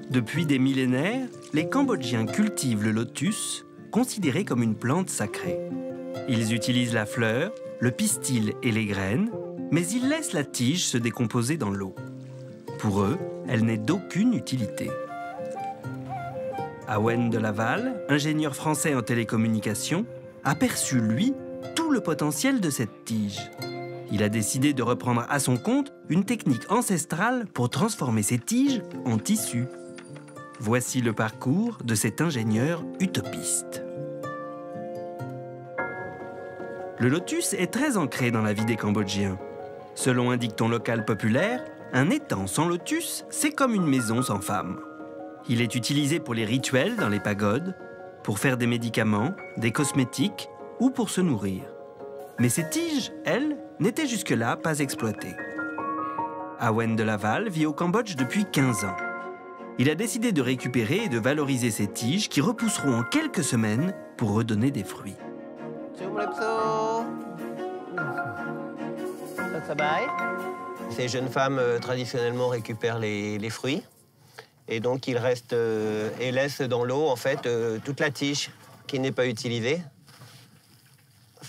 Depuis des millénaires, les Cambodgiens cultivent le lotus, considéré comme une plante sacrée. Ils utilisent la fleur, le pistil et les graines, mais ils laissent la tige se décomposer dans l'eau. Pour eux, elle n'est d'aucune utilité. Awen de Laval, ingénieur français en télécommunications, a perçu, lui, tout le potentiel de cette tige. Il a décidé de reprendre à son compte une technique ancestrale pour transformer ces tiges en tissu. Voici le parcours de cet ingénieur utopiste. Le lotus est très ancré dans la vie des Cambodgiens. Selon un dicton local populaire, un étang sans lotus, c'est comme une maison sans femme. Il est utilisé pour les rituels dans les pagodes, pour faire des médicaments, des cosmétiques ou pour se nourrir. Mais ces tiges, elles, n'étaient jusque-là pas exploitées. Awen de Laval vit au Cambodge depuis 15 ans. Il a décidé de récupérer et de valoriser ces tiges qui repousseront en quelques semaines pour redonner des fruits. Ces jeunes femmes traditionnellement récupèrent les fruits et donc ils restent et laissent dans l'eau en fait toute la tige qui n'est pas utilisée.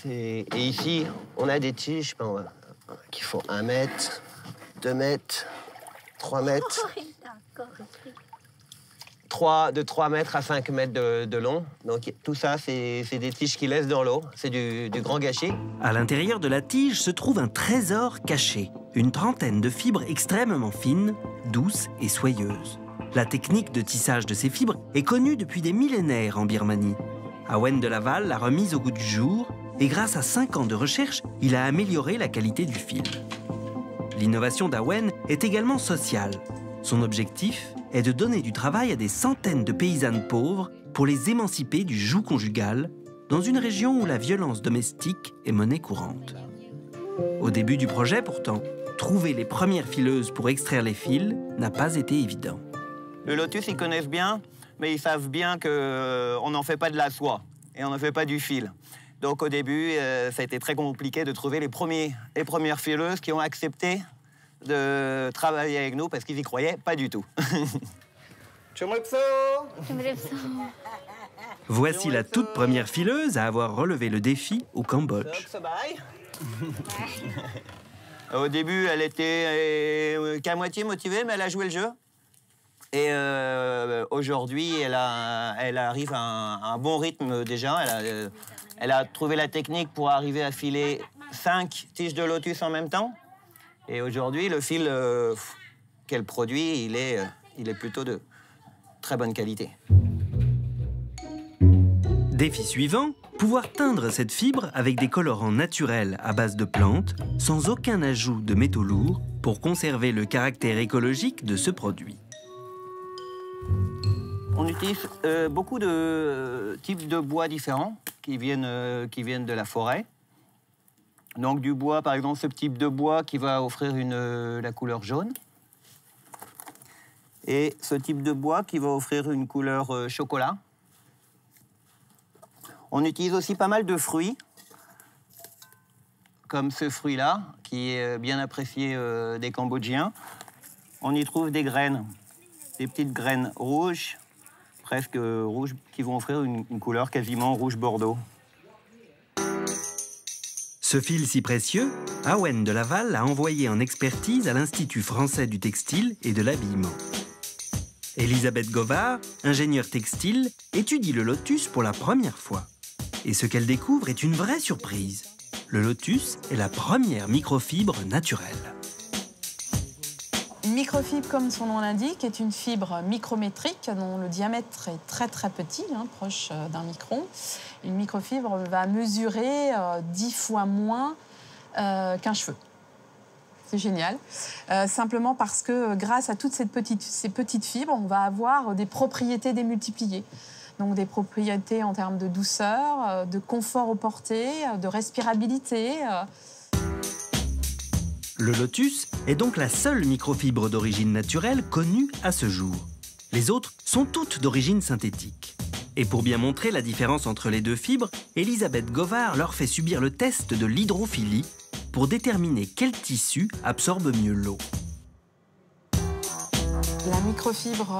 Et ici, on a des tiges qui font 1 mètre, 2 mètres, 3 mètres. De 3 mètres à 5 mètres de long. Donc tout ça, c'est des tiges qui laissent dans l'eau. C'est du grand gâchis. À l'intérieur de la tige se trouve un trésor caché. Une trentaine de fibres extrêmement fines, douces et soyeuses. La technique de tissage de ces fibres est connue depuis des millénaires en Birmanie. Awen de Laval l'a remise au goût du jour et grâce à 5 ans de recherche, il a amélioré la qualité du fil. L'innovation d'Awen est également sociale. Son objectif est de donner du travail à des centaines de paysannes pauvres pour les émanciper du joug conjugal dans une région où la violence domestique est monnaie courante. Au début du projet, pourtant, trouver les premières fileuses pour extraire les fils n'a pas été évident. Le lotus, ils connaissent bien, mais ils savent bien qu'on n'en fait pas de la soie et on n'en fait pas du fil. Donc au début, ça a été très compliqué de trouver les premières fileuses qui ont accepté de travailler avec nous parce qu'ils y croyaient pas du tout. Voici la toute première fileuse à avoir relevé le défi au Cambodge. Au début, elle était qu'à moitié motivée, mais elle a joué le jeu. Et aujourd'hui, elle arrive à un bon rythme déjà. Elle a trouvé la technique pour arriver à filer 5 tiges de lotus en même temps. Et aujourd'hui, le fil qu'elle produit, il est plutôt de très bonne qualité. Défi suivant, pouvoir teindre cette fibre avec des colorants naturels à base de plantes, sans aucun ajout de métaux lourds, pour conserver le caractère écologique de ce produit. On utilise beaucoup de types de bois différents qui viennent de la forêt. Donc du bois, par exemple, ce type de bois qui va offrir la couleur jaune. Et ce type de bois qui va offrir une couleur chocolat. On utilise aussi pas mal de fruits, comme ce fruit-là, qui est bien apprécié des Cambodgiens. On y trouve des graines, des petites graines rouges, presque rouges, qui vont offrir une couleur quasiment rouge-bordeaux. Ce fil si précieux, Awen de Laval l'a envoyé en expertise à l'Institut français du textile et de l'habillement. Elisabeth Govard, ingénieure textile, étudie le lotus pour la première fois. Et ce qu'elle découvre est une vraie surprise. Le lotus est la première microfibre naturelle. Une microfibre, comme son nom l'indique, est une fibre micrométrique dont le diamètre est très petit, proche d'un micron. Une microfibre va mesurer 10 fois moins qu'un cheveu. C'est génial. Simplement parce que grâce à toutes ces petites fibres, on va avoir des propriétés démultipliées. Donc des propriétés en termes de douceur, de confort au porté, de respirabilité. Le lotus est donc la seule microfibre d'origine naturelle connue à ce jour. Les autres sont toutes d'origine synthétique. Et pour bien montrer la différence entre les deux fibres, Elisabeth Govard leur fait subir le test de l'hydrophilie pour déterminer quel tissu absorbe mieux l'eau. La microfibre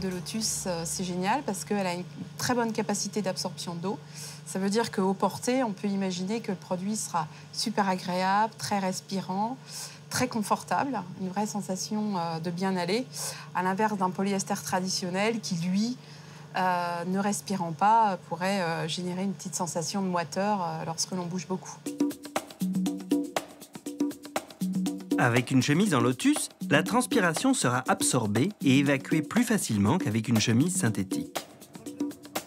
de lotus, c'est génial parce qu'elle a une très bonne capacité d'absorption d'eau. Ça veut dire qu'au porté, on peut imaginer que le produit sera super agréable, très respirant, très confortable, une vraie sensation de bien-aller, à l'inverse d'un polyester traditionnel qui, lui, ne respirant pas, pourrait générer une petite sensation de moiteur lorsque l'on bouge beaucoup. Avec une chemise en lotus, la transpiration sera absorbée et évacuée plus facilement qu'avec une chemise synthétique.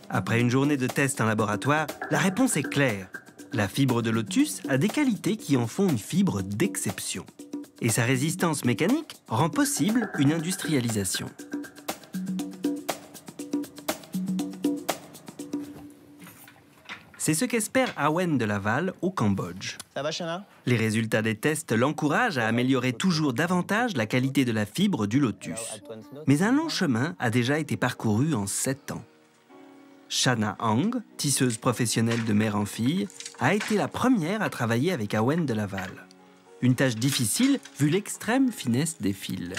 Après une journée de tests en laboratoire, la réponse est claire. La fibre de lotus a des qualités qui en font une fibre d'exception. Et sa résistance mécanique rend possible une industrialisation. C'est ce qu'espère Awen de Laval au Cambodge. Ça va, Chana? Les résultats des tests l'encouragent à améliorer toujours davantage la qualité de la fibre du lotus. Mais un long chemin a déjà été parcouru en 7 ans. Shana Hang, tisseuse professionnelle de mère en fille, a été la première à travailler avec Awen de Laval. Une tâche difficile vu l'extrême finesse des fils.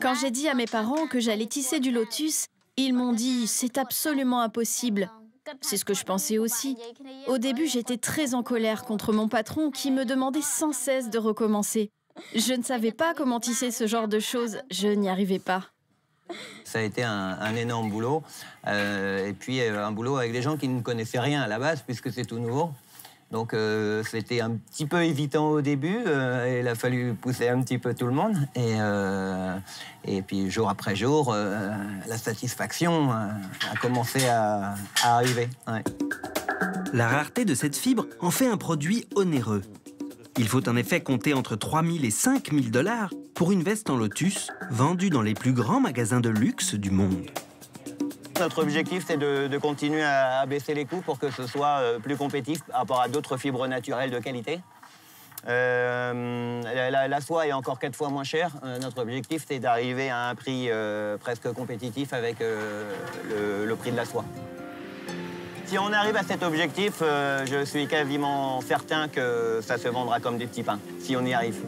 Quand j'ai dit à mes parents que j'allais tisser du lotus, ils m'ont dit « c'est absolument impossible ». C'est ce que je pensais aussi. Au début, j'étais très en colère contre mon patron qui me demandait sans cesse de recommencer. Je ne savais pas comment tisser ce genre de choses, je n'y arrivais pas. Ça a été un énorme boulot, et puis un boulot avec des gens qui ne connaissaient rien à la base, puisque c'est tout nouveau. Donc c'était un petit peu évitant au début, et il a fallu pousser un petit peu tout le monde. Et puis jour après jour, la satisfaction a commencé à arriver. Ouais. La rareté de cette fibre en fait un produit onéreux. Il faut en effet compter entre 3 000 et 5 000 $ pour une veste en lotus vendue dans les plus grands magasins de luxe du monde. Notre objectif, c'est de continuer à baisser les coûts pour que ce soit plus compétitif par rapport à d'autres fibres naturelles de qualité. La soie est encore 4 fois moins chère. Notre objectif, c'est d'arriver à un prix presque compétitif avec le prix de la soie. Si on arrive à cet objectif, je suis quasiment certain que ça se vendra comme des petits pains, si on y arrive.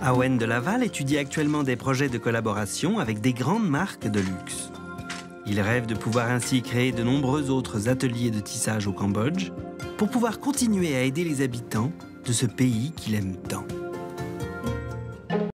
Awen de Laval étudie actuellement des projets de collaboration avec des grandes marques de luxe. Il rêve de pouvoir ainsi créer de nombreux autres ateliers de tissage au Cambodge pour pouvoir continuer à aider les habitants de ce pays qu'il aime tant.